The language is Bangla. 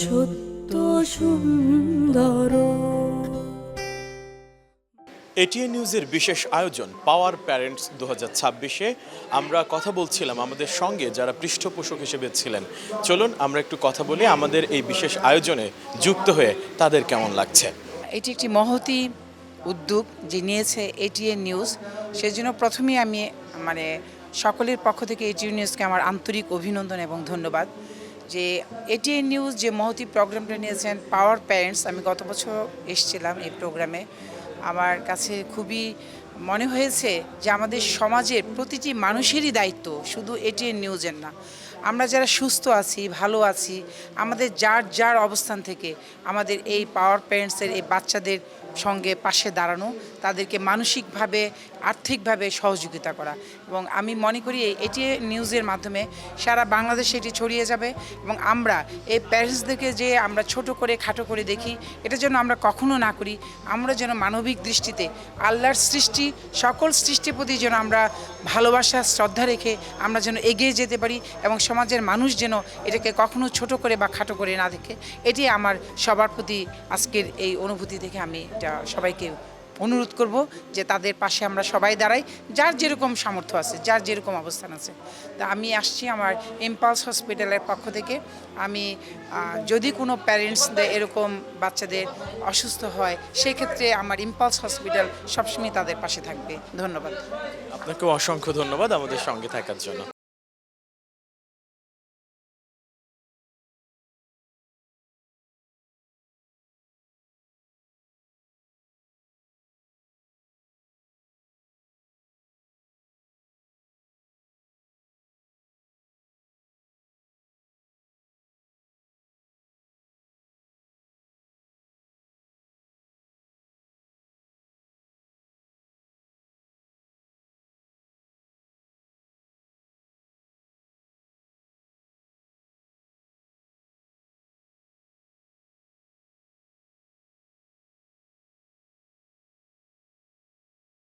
সত্য সুন্দর। এটিএন নিউজের বিশেষ আয়োজন পাওয়ার প্যারেন্টস 2026-এ আমরা কথা বলছিলাম আমাদের সঙ্গে যারা পৃষ্ঠপোষক হিসেবে ছিলেন। চলুন আমরা একটু কথা বলি আমাদের এই বিশেষ আয়োজনে যুক্ত হয়ে তাদের কেমন লাগছে। এটি একটি মহতী উদ্যোগ যে নিয়েছে এটিএন নিউজ, সেজন্য প্রথমেই আমি সকলের পক্ষ থেকে এটিএন নিউজকে আমার আন্তরিক অভিনন্দন এবং ধন্যবাদ। যে এটিএন নিউজ যে মহতী প্রোগ্রামটা নিয়েছেন পাওয়ার প্যারেন্টস, আমি গত বছর এসেছিলাম এই প্রোগ্রামে। আমার কাছে খুবই মনে হয়েছে যে আমাদের সমাজের প্রতিটি মানুষেরই দায়িত্ব, শুধু এটিএন নিউজের না। আমরা যারা সুস্থ আছি, ভালো আছি, আমাদের যার যার অবস্থান থেকে আমাদের এই পাওয়ার প্যারেন্টসের এই বাচ্চাদের সঙ্গে পাশে দাঁড়ানো, তাদেরকে মানসিকভাবে আর্থিকভাবে সহযোগিতা করা। এবং আমি মনে করি এটিএন নিউজের মাধ্যমে সারা বাংলাদেশে এটি ছড়িয়ে যাবে। এবং আমরা এই প্যারেন্টসদেরকে যে আমরা ছোট করে খাটো করে দেখি, এটা যেন আমরা কখনো না করি। আমরা যেন মানবিক দৃষ্টিতে আল্লাহর সৃষ্টি, সকল সৃষ্টির প্রতি যেন আমরা ভালোবাসা শ্রদ্ধা রেখে আমরা যেন এগিয়ে যেতে পারি এবং সমাজের মানুষ যেন এটাকে কখনো ছোট করে বা খাটো করে না দেখে। এটি আমার সবার প্রতি আজকের এই অনুভূতি থেকে আমি এটা সবাইকে অনুরোধ করব যে তাদের পাশে আমরা সবাই দাঁড়াই, যার যেরকম সামর্থ্য আছে, যার যেরকম অবস্থান আছে। তা আমি আসছি আমার ইম্পালস হসপিটালের পক্ষ থেকে। আমি যদি কোনো প্যারেন্টসদের এরকম বাচ্চাদের অসুস্থ হয়, সেক্ষেত্রে আমার ইম্পালস হসপিটাল সবসময় তাদের পাশে থাকবে। ধন্যবাদ। আপনাকে অসংখ্য ধন্যবাদ আমাদের সঙ্গে থাকার জন্য।